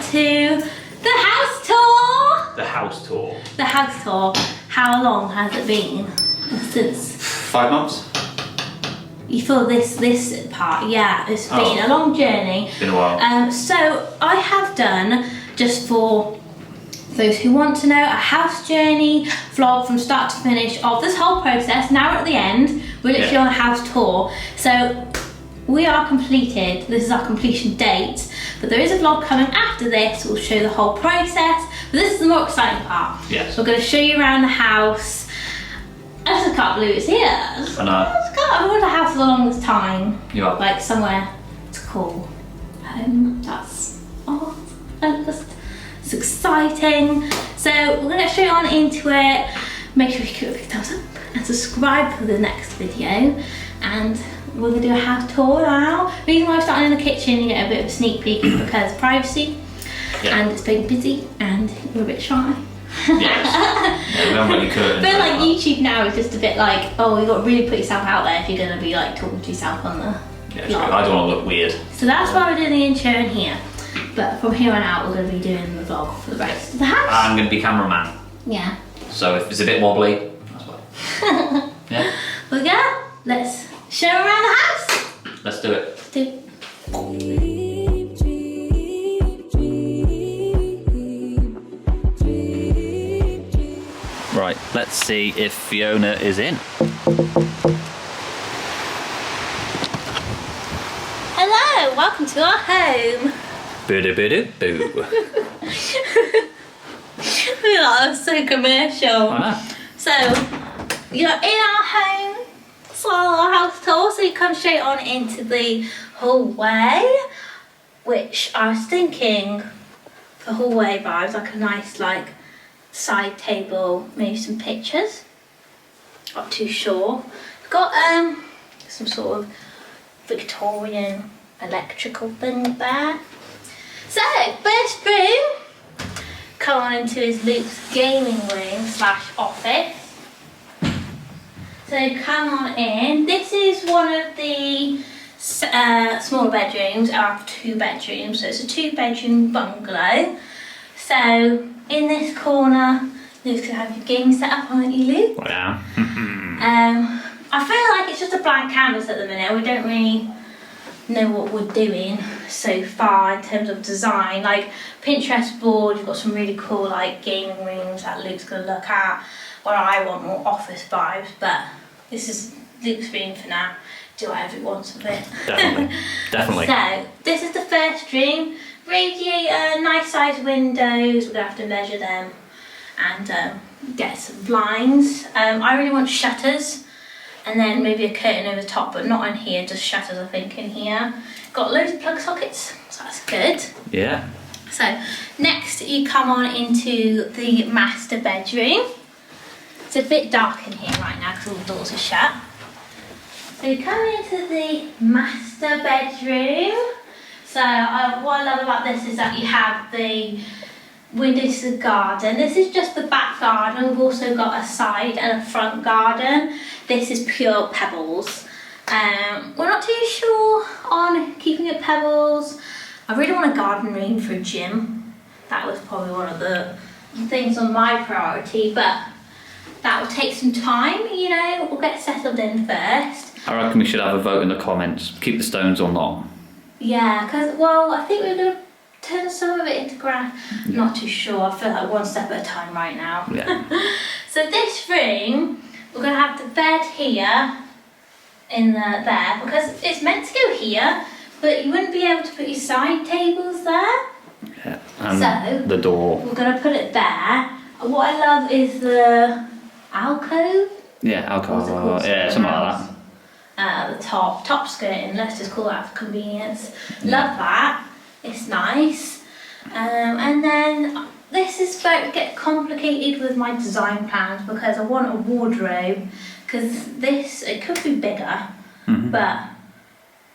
to the house tour. The house tour. The house tour. How long has it been since? 5 months. You feel this part? Yeah, it's been a long journey. Been a while. So I have done, just for those who want to know, a house journey vlog from start to finish of this whole process. Now we're at the end. We're literally on a house tour. So we are completed. This is our completion date. But there is a vlog coming after this. We'll show the whole process. But this is the more exciting part. Yes. We're going to show you around the house. I just can't believe it's here. I know. I've wanted a house for the longest time. You are. Like somewhere to call home. That's it's exciting. So we're going to straight on into it. Make sure you give it a big thumbs up and subscribe for the next video. And we're going to do a house tour now. The reason why I'm starting in the kitchen, you get a bit of a sneak peek, is because privacy. Yeah. And it's been busy and we're a bit shy. Yes. Yeah, we haven't got any curtains. But like YouTube now is just a bit like, oh, you got to really put yourself out there if you're going to be like talking to yourself on the vlog. I don't want to look weird. So that's why we're doing the intro in here. But from here on out, we're going to be doing the vlog for the rest of the house. I'm going to be cameraman. Yeah. So if it's a bit wobbly, that's why. Yeah. Well, yeah, let's show around the house. Let's do it. Let's do it. Right, let's see if Fiona is in. Hello, welcome to our home. Boo-doo-boo-doo-boo. That was so commercial. I know. So, you're in our home. It's our house tour, so you come straight on into the hallway, which I was thinking for hallway vibes, like a nice like side table, maybe some pictures. Not too sure. We've got some sort of Victorian electrical thing there. So, first room, come on into his Luke's gaming room / office. So come on in. This is one of the smaller bedrooms. I have 2 bedrooms, so it's a 2-bedroom bungalow. So in this corner, Luke's gonna have your game set up, aren't you, Luke? Yeah. I feel like it's just a blank canvas at the minute. We don't really know what we're doing so far in terms of design. Like Pinterest board, you've got some really cool like gaming rooms that Luke's gonna look at. Or I want more office vibes, but this is Luke's room for now. Do whatever he wants with it. Definitely. Definitely. So this is the first room. Radiator, nice sized windows. We're gonna have to measure them and get some blinds. I really want shutters and then maybe a curtain over the top, but not in here, just shutters I think in here. Got loads of plug sockets, so that's good. Yeah. So next you come on into the master bedroom. It's a bit dark in here right now because all the doors are shut. So you come into the master bedroom. So what I love about this is that you have the windows to the garden. This is just the back garden. We've also got a side and a front garden. This is pure pebbles. We're not too sure on keeping it pebbles. I really want a garden room for a gym. That was probably one of the things on my priority, but that will take some time, you know. We'll get settled in first. I reckon we should have a vote in the comments. Keep the stones or not. Yeah, because, well, I think we're going to turn some of it into grass. Yeah. Not too sure. I feel like one step at a time right now. Yeah. So this room, we're going to have the bed here in there because it's meant to go here, but you wouldn't be able to put your side tables there. Yeah, and so the door. We're going to put it there. What I love is the alcove. Yeah, alcove. Yeah, something like that. The top skirting, let's just call that for convenience. Love that, it's nice. And then this is about to get complicated with my design plans because I want a wardrobe, because this, it could be bigger, but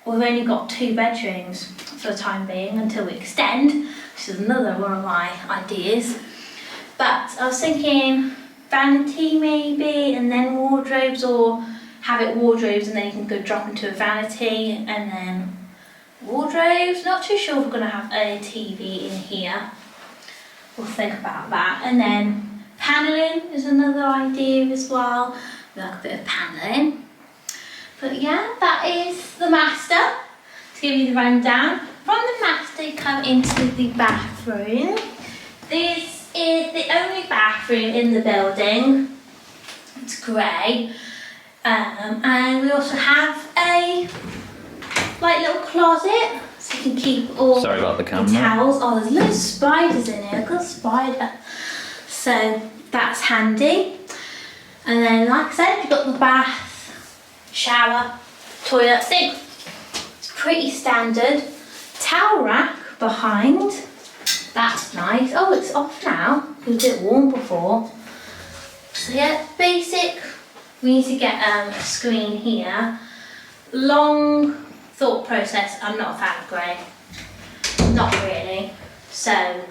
we've only got 2 bedrooms for the time being until we extend, which is another one of my ideas. But I was thinking vanity maybe, and then wardrobes, or have it wardrobes and then you can go drop into a vanity and then wardrobes. Not too sure if we're going to have a TV in here. We'll think about that. And then panelling is another idea as well. We like a bit of panelling. But yeah, that is the master. To give you the rundown. From the master you come into the bathroom. This is the only bathroom in the building. It's grey. And we also have a little closet, so you can keep all Sorry about the camera. towels. Oh, there's loads of spiders in here. I've got a spider. So that's handy. And then, like I said, you've got the bath, shower, toilet, sink. It's pretty standard. Towel rack behind. That's nice. Oh, it's off now. It was a bit warm before. So yeah, basic. We need to get a screen here. Long thought process. I'm not a fan of grey. Not really. So,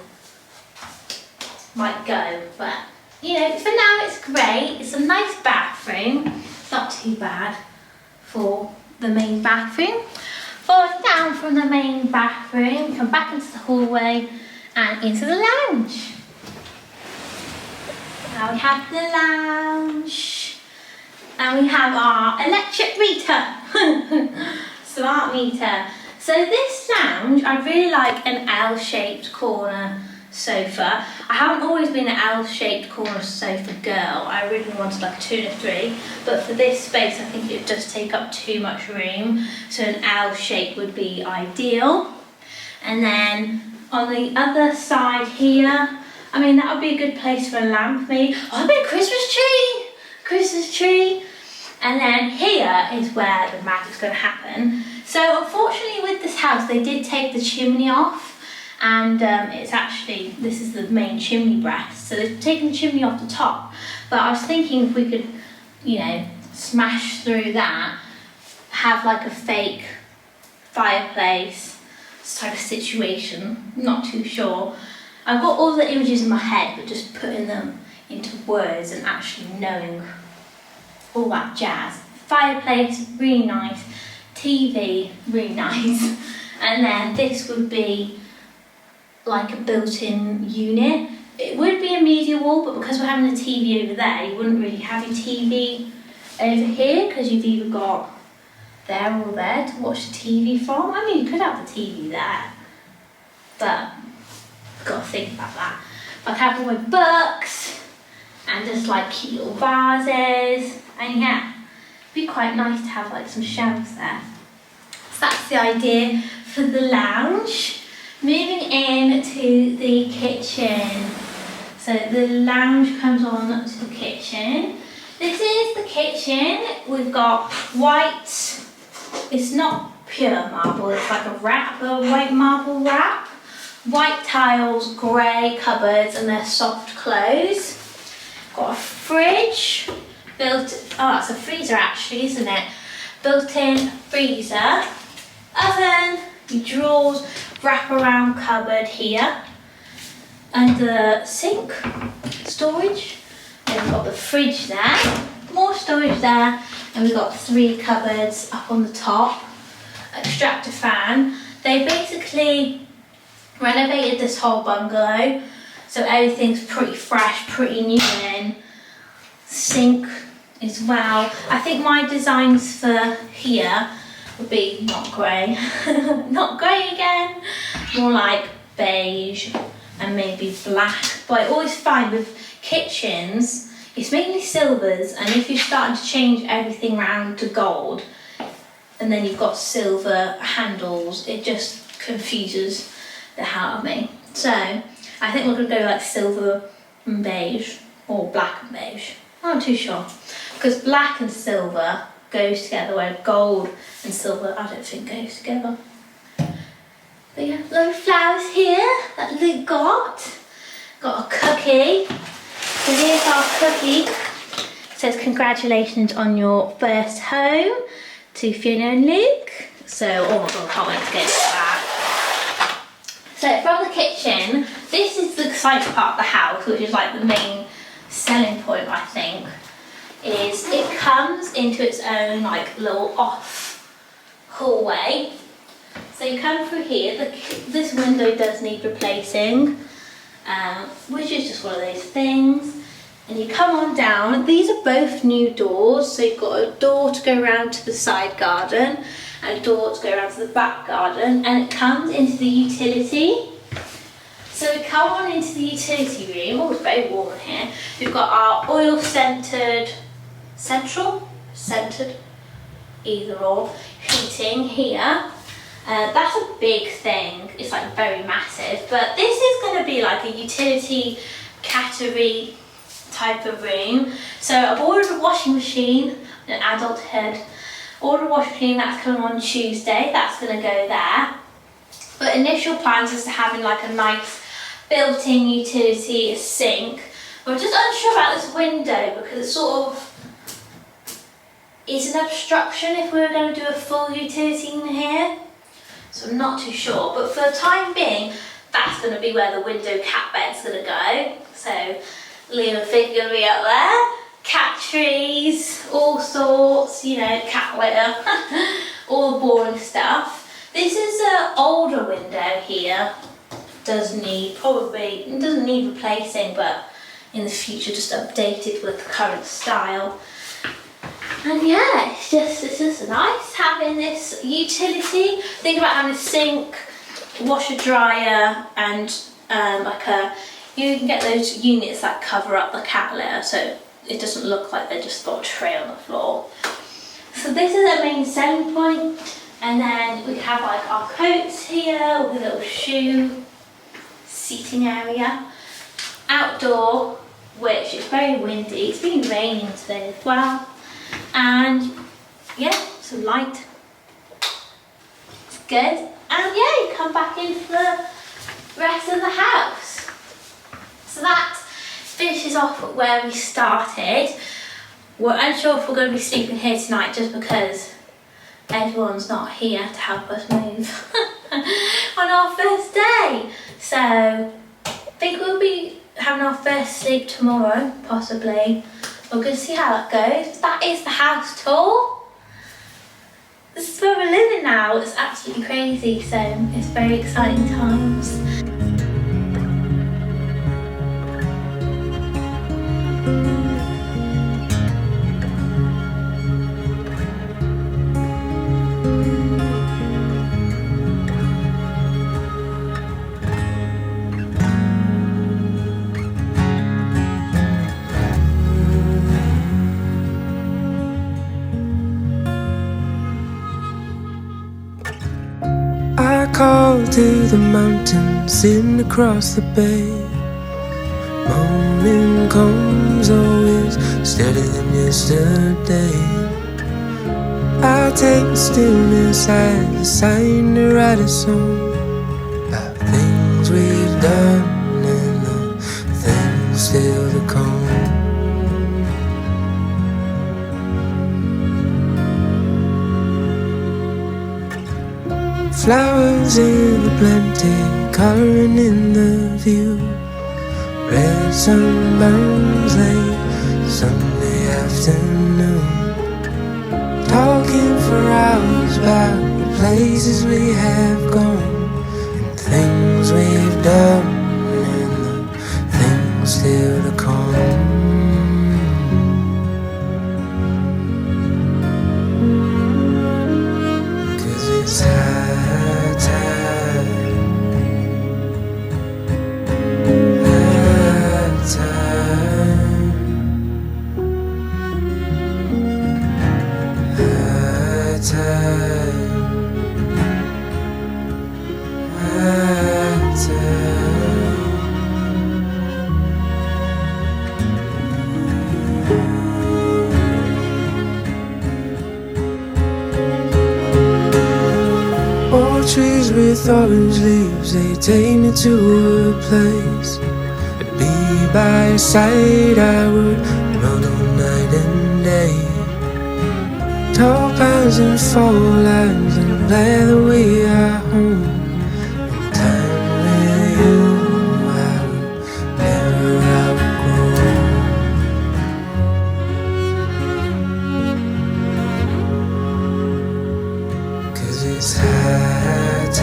might go. But, you know, for now it's great. It's a nice bathroom. It's not too bad for the main bathroom. Following down from the main bathroom, come back into the hallway and into the lounge. Now we have the lounge. And we have our electric meter. Smart meter. So this lounge, I really like an L-shaped corner sofa. I haven't always been an L-shaped corner sofa girl. I really wanted like a 2 to 3, but for this space I think it does take up too much room, so an L shape would be ideal. And then on the other side here, I mean that would be a good place for a lamp maybe. Oh, a bit of Christmas tree! Christmas tree! And then here is where the magic's going to happen. So unfortunately with this house they did take the chimney off. And it's actually, this is the main chimney breast, so they've taken the chimney off the top. But I was thinking if we could, you know, smash through that, have like a fake fireplace type of situation, not too sure. I've got all the images in my head, but just putting them into words and actually knowing all that jazz. Fireplace, really nice. TV, really nice. And then this would be like a built-in unit. It would be a media wall, but because we're having a TV over there, you wouldn't really have your TV over here because you've either got there or there to watch the TV from. I mean, you could have the TV there, but I've got to think about that. I'd have all my books and just like cute little vases, and yeah, it'd be quite nice to have like some shelves there. So that's the idea for the lounge. Moving in to the kitchen. So the lounge comes on to the kitchen. This is the kitchen. We've got white, it's not pure marble, it's like a wrap, a white marble wrap. White tiles, grey cupboards, and they're soft close. Got a fridge built, oh it's a freezer actually, isn't it? Built-in freezer. Oven, your drawers, wrap-around cupboard here, and the sink, storage. Then we've got the fridge there, more storage there, and we've got 3 cupboards up on the top. Extractor fan. They basically renovated this whole bungalow, so everything's pretty fresh, pretty new in. Sink as well. I think my designs for here would be not grey, not grey again, more like beige and maybe black. But I always find with kitchens, it's mainly silvers, and if you're starting to change everything around to gold, and then you've got silver handles, it just confuses the hell out of me. So I think we're going to go like silver and beige, or black and beige. I'm not too sure, because black and silver goes together, where gold and silver I don't think goes together. But yeah, little flowers here that Luke got. Got a cookie. So here's our cookie. It says congratulations on your first home to Fiona and Luke. So, oh my god, I can't wait to get to that. So from the kitchen, this is the exciting part of the house, which is like the main selling point I think. Is it comes into its own like little off hallway. So you come through here, this window does need replacing, which is just one of those things. And you come on down, these are both new doors, so you've got a door to go around to the side garden and a door to go around to the back garden, and it comes into the utility. So we come on into the utility room. Oh, it's very warm in here. We've got our centered, either or, heating here. That's a big thing. It's like very massive, but this is going to be like a utility category type of room. So I've ordered a washing machine, an adulthood. Ordered a washing machine, that's coming on Tuesday. That's going to go there. But initial plans is to having like a nice built-in utility sink. We're just unsure about this window because it's sort of is an obstruction if we were going to do a full utility in here. So I'm not too sure, but for the time being, that's going to be where the window cat bed's going to go. So Liam and Fig are going to be up there. Cat trees, all sorts, you know, cat litter, all the boring stuff. This is an older window here. Doesn't need replacing, but in the future just updated with the current style. And yeah, it's just nice having this utility. Think about having a sink, washer dryer, and you can get those units that cover up the cat litter so it doesn't look like they just got a tray on the floor. So this is our main selling point. And then we have like our coats here with a little shoe seating area. Outdoor, which is very windy. It's been raining today as well. And yeah, some light. It's good. And yeah, you come back into the rest of the house. So that finishes off where we started. We're unsure if we're going to be sleeping here tonight just because everyone's not here to help us move on our first day. So I think we'll be having our first sleep tomorrow, possibly. We're going to see how that goes. That is the house tour. This is where we're living now. It's absolutely crazy, so it's very exciting times. Call to the mountain, sitting across the bay. Morning comes always steadier than yesterday. I'll take the stillness as a sign to write a song about things we've done and the things still to come. Flowers in the plenty, colouring in the view. Red sunburns late Sunday afternoon. Talking for hours about the places we have gone and things we've done and the things still to come. It's high time, high time, high time, high time. Trees with orange leaves, they take me to a place. And to be by your side, I would run all night and day. Tall pines and fall lines, I'm glad that we are home. And time with you, I will never outgrow. 'Cause it's high time.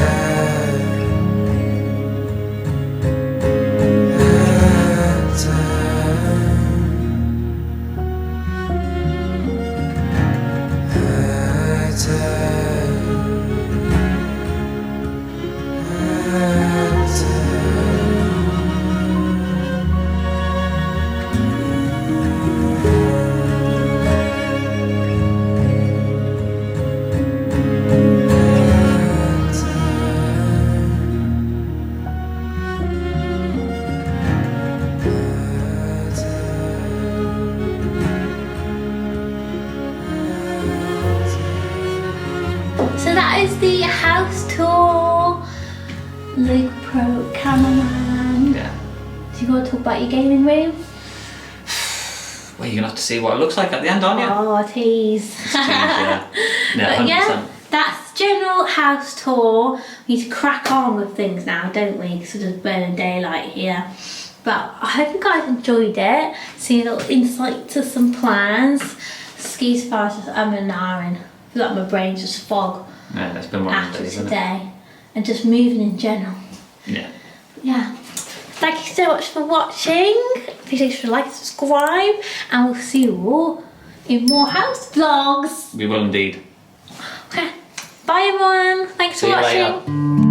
house tour. Luke Pro cameraman. Yeah. Do you want to talk about your gaming room? Well, you're gonna have to see what it looks like at the end, aren't you? Oh, tease. Yeah. Yeah, But 100%. yeah, that's general house tour. We need to crack on with things now, don't we? Sort of burning daylight here. But I hope you guys enjoyed it. See a little insight to some plans. Excuse if I was just and ahhing. I feel like my brain's just fog Yeah, it's been one of after those days, isn't it? today. And just moving in general. Yeah. Yeah. Thank you so much for watching. Please make sure to like, subscribe, and we'll see you all in more house vlogs. We will indeed. Okay. Bye everyone. Thanks See for you watching. later.